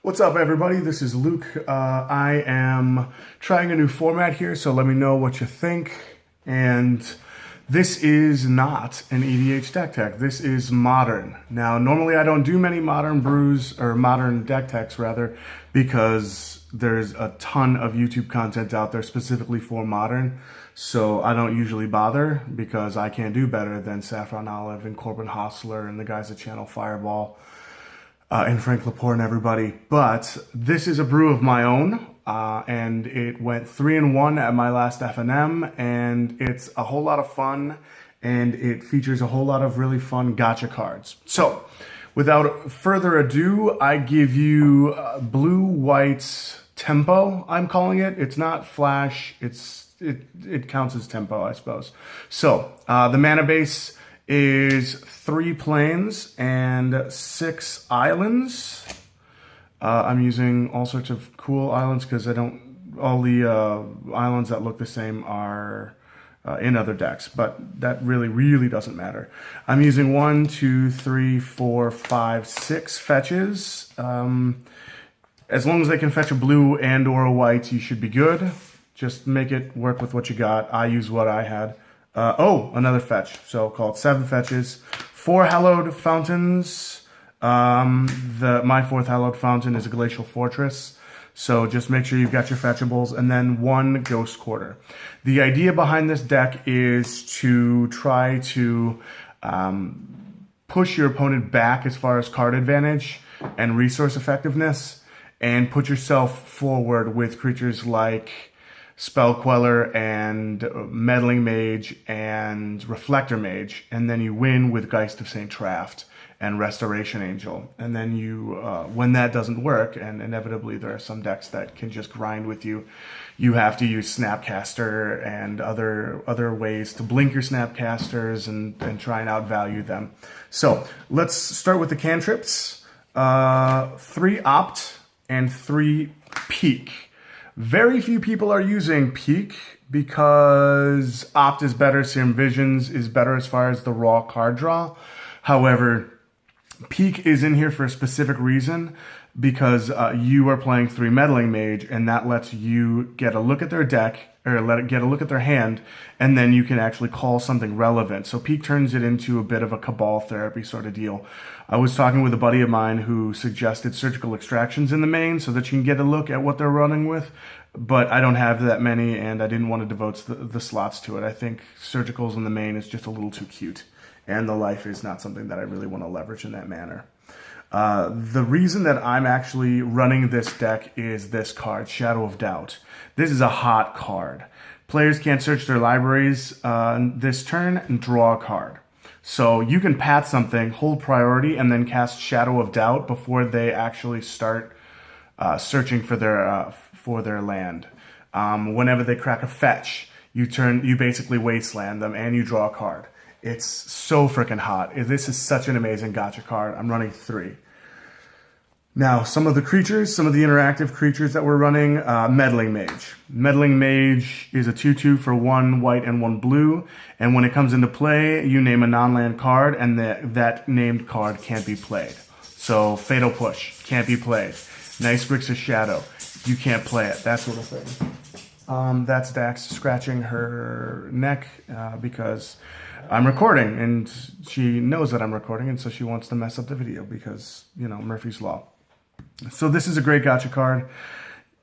What's up, everybody? This is Luke. I am trying a new format here, so let me know what you think. And this is not an EDH deck tech. This is modern. Now, normally I don't do many modern brews, or modern deck techs rather, because there's a ton of YouTube content out there specifically for modern. So I don't usually bother because I can't do better than Saffron Olive and Corbin Hostler and the guys at Channel Fireball. And Frank Laporte and everybody, but this is a brew of my own, and it went 3-1 at my last FNM, and it's a whole lot of fun, and it features a whole lot of really fun gacha cards. So, without further ado, I give you blue-white tempo, I'm calling it. It's not flash, it counts as tempo, I suppose. So, the mana base is 3 plains and 6 islands. I'm using all sorts of cool islands because all the islands that look the same are in other decks, but that really doesn't matter. I'm using 1, 2, 3, 4, 5, 6 fetches. As long as they can fetch a blue and or a white, you should be good. Just make it work with what you got. I use what I had. Another fetch. So call it 7 fetches. 4 hallowed fountains. My 4th hallowed fountain is a glacial fortress. So just make sure you've got your fetchables, and then 1 ghost quarter. The idea behind this deck is to try to push your opponent back as far as card advantage and resource effectiveness, and put yourself forward with creatures like Spell Queller and Meddling Mage and Reflector Mage, and then you win with Geist of St. Traft and Restoration Angel. And then you, when that doesn't work, and inevitably there are some decks that can just grind with you, you have to use Snapcaster and other ways to blink your Snapcasters and try and outvalue them. So let's start with the cantrips. 3 Opt and 3 Peak. Very few people are using Peak because Opt is better, Serum Visions is better as far as the raw card draw. However, Peak is in here for a specific reason, because you are playing 3 Meddling Mage, and that lets you get a look at their deck, or get a look at their hand, and then you can actually call something relevant. So Peak turns it into a bit of a Cabal therapy sort of deal. I was talking with a buddy of mine who suggested Surgical Extractions in the main so that you can get a look at what they're running with, but I don't have that many, and I didn't want to devote the slots to it. I think Surgicals in the main is just a little too cute, and the life is not something that I really want to leverage in that manner. The reason that I'm actually running this deck is this card, Shadow of Doubt. This is a hot card. Players can't search their libraries this turn and draw a card. So you can pat something, hold priority, and then cast Shadow of Doubt before they actually start searching for their land. Whenever they crack a fetch, you basically wasteland them and you draw a card. It's so freaking hot. This is such an amazing gacha card. I'm running 3. Now, some of the interactive creatures that we're running, Meddling Mage. Meddling Mage is a 2/2 for 1 white and 1 blue, and when it comes into play, you name a non-land card, and that named card can't be played. So, Fatal Push, can't be played. Nice Grixis Shadow, you can't play it, that sort of thing. That's Dax scratching her neck because I'm recording, and she knows that I'm recording, and so she wants to mess up the video because, Murphy's Law. So this is a great gacha card.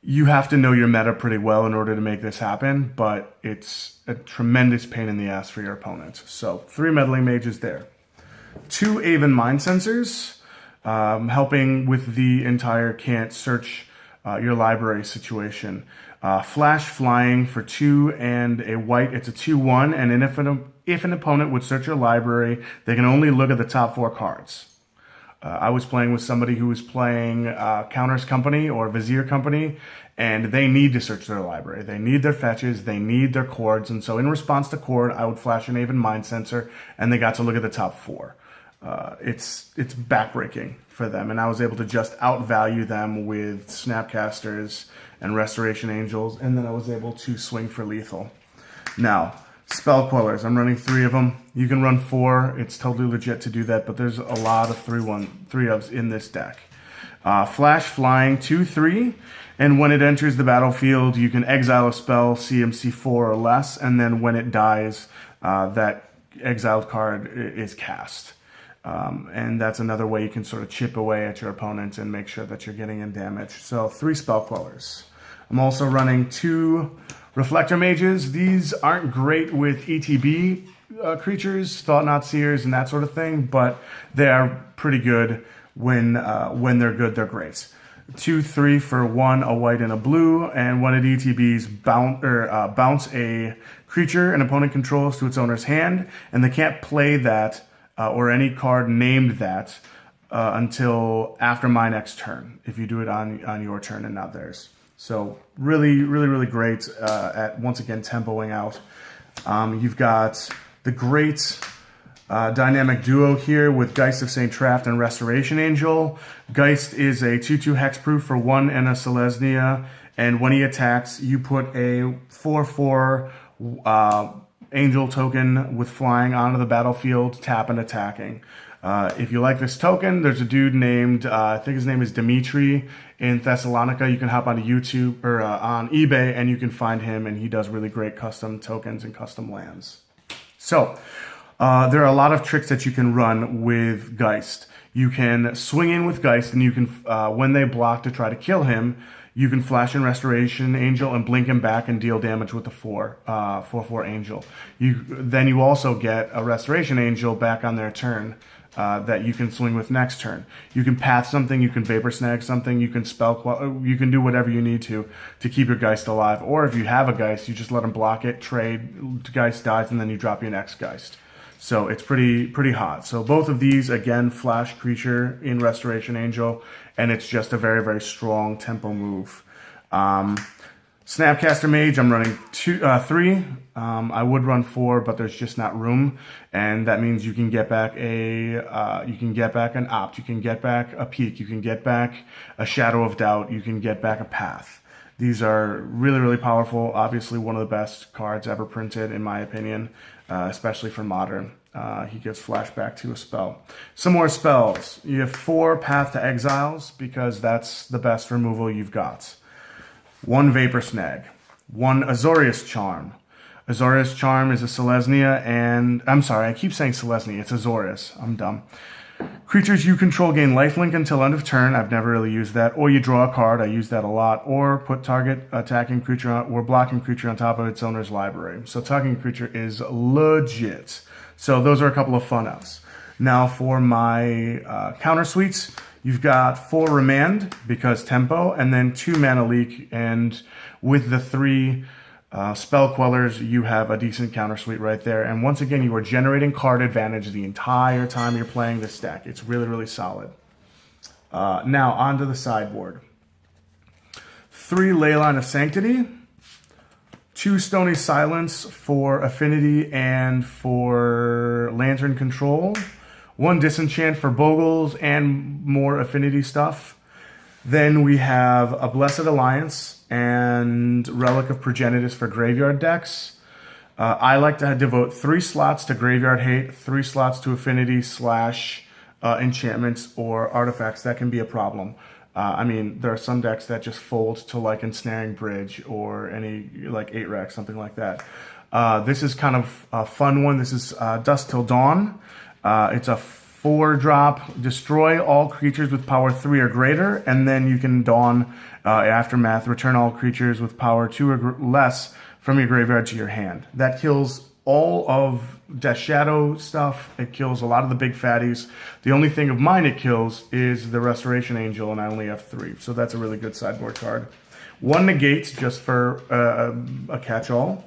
You have to know your meta pretty well in order to make this happen, but it's a tremendous pain in the ass for your opponent. So 3 Meddling Mages there. 2 Aven Mind Sensors, helping with the entire can't search your library situation. Flash Flying for 2 and a white, it's a 2/1, and if an opponent would search your library, they can only look at the top 4 cards. I was playing with somebody who was playing Counters Company or Vizier Company, and they need to search their library. They need their fetches, they need their chords, and so in response to chord, I would flash an Aven Mind Sensor, and they got to look at the top 4. It's backbreaking for them, and I was able to just outvalue them with Snapcasters and Restoration Angels, and then I was able to swing for lethal. Now, Spell Quellers, I'm running 3 of them. You can run 4. It's totally legit to do that, but there's a lot of 3/3s in this deck. Flash, flying, 2/3. And when it enters the battlefield, you can exile a spell CMC 4 or less. And then when it dies, that exiled card is cast. And that's another way you can sort of chip away at your opponent and make sure that you're getting in damage. So 3 Spell Quellers. I'm also running 2 Reflector Mages. These aren't great with ETB creatures, Thought-Knot Seers, and that sort of thing, but they are pretty good when they're good. They're great. 2/3 for 1, a white and a blue, and when it ETBs, bounce a creature an opponent controls to its owner's hand, and they can't play that or any card named that until after my next turn, if you do it on your turn and not theirs. So really, really, really great at, once again, tempoing out. You've got the great dynamic duo here with Geist of St. Traft and Restoration Angel. Geist is a 2/2 hexproof for 1 and a Selesnya, and when he attacks, you put a 4/4 angel token with flying onto the battlefield, tap and attacking. If you like this token, there's a dude named, I think his name is Dimitri in Thessalonica. You can hop onto YouTube or on eBay and you can find him, and he does really great custom tokens and custom lands. So there are a lot of tricks that you can run with Geist. You can swing in with Geist, and you can, when they block to try to kill him, you can flash in Restoration Angel and blink him back and deal damage with the 4/4 Angel. Then you also get a Restoration Angel back on their turn that you can swing with next turn. You can path something, you can Vapor Snag something, you can you can do whatever you need to keep your Geist alive. Or if you have a Geist, you just let him block it, trade, Geist dies, and then you drop your next Geist. So it's pretty hot. So both of these, again, flash creature in Restoration Angel, and it's just a very, very strong tempo move. Snapcaster Mage, I'm running 3. I would run 4, but there's just not room, and that means you can get back an Opt, you can get back a Peak, you can get back a Shadow of Doubt, you can get back a Path. These are really, really powerful. Obviously, one of the best cards ever printed, in my opinion, especially for Modern. He gives flashback to a spell. Some more spells. You have 4 Path to Exiles, because that's the best removal you've got. 1 Vapor Snag. 1 Azorius Charm. Azorius Charm is a Selesnya, and... I'm sorry, I keep saying Selesnya. It's Azorius. I'm dumb. Creatures you control gain lifelink until end of turn. I've never really used that. Or you draw a card. I use that a lot. Or put target attacking creature or blocking creature on top of its owner's library. So attacking creature is legit. So those are a couple of fun outs. Now for my counter suites, you've got 4 Remand because tempo, and then 2 Mana Leak. And with the 3 Spell Quellers, you have a decent counter suite right there. And once again, you are generating card advantage the entire time you're playing this deck. It's really, really solid. Now, onto the sideboard. 3 Leyline of Sanctity. 2 Stony Silence for Affinity and for Lantern Control. 1 Disenchant for Bogles and more Affinity stuff. Then we have a Blessed Alliance and Relic of Progenitus for graveyard decks. I like to devote 3 slots to Graveyard Hate, 3 slots to Affinity / enchantments or artifacts. That can be a problem. I mean, there are some decks that just fold to like Ensnaring Bridge or any like 8-rack, something like that. This is kind of a fun one. This is Dusk Till Dawn. It's a 4-drop, destroy all creatures with power 3 or greater, and then you can Dawn Aftermath, return all creatures with power 2 or less from your graveyard to your hand. That kills all of Death Shadow stuff. It kills a lot of the big fatties. The only thing of mine it kills is the Restoration Angel, and I only have 3, so that's a really good sideboard card. 1 Negate, just for a catch-all.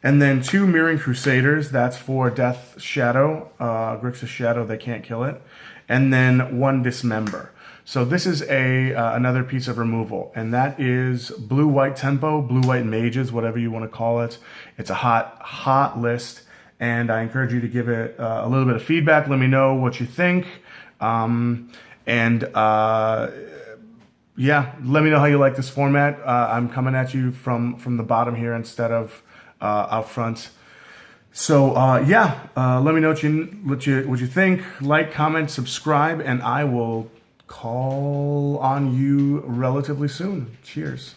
And then 2 Mirroring Crusaders, that's for Death Shadow, Grixis Shadow, they can't kill it. And then 1 Dismember. So this is another piece of removal, and that is blue-white tempo, blue-white mages, whatever you want to call it. It's a hot list, and I encourage you to give it a little bit of feedback. Let me know what you think. Yeah, let me know how you like this format. I'm coming at you from the bottom here instead of out front. So let me know what you think. Like, comment, subscribe, and I will call on you relatively soon. Cheers.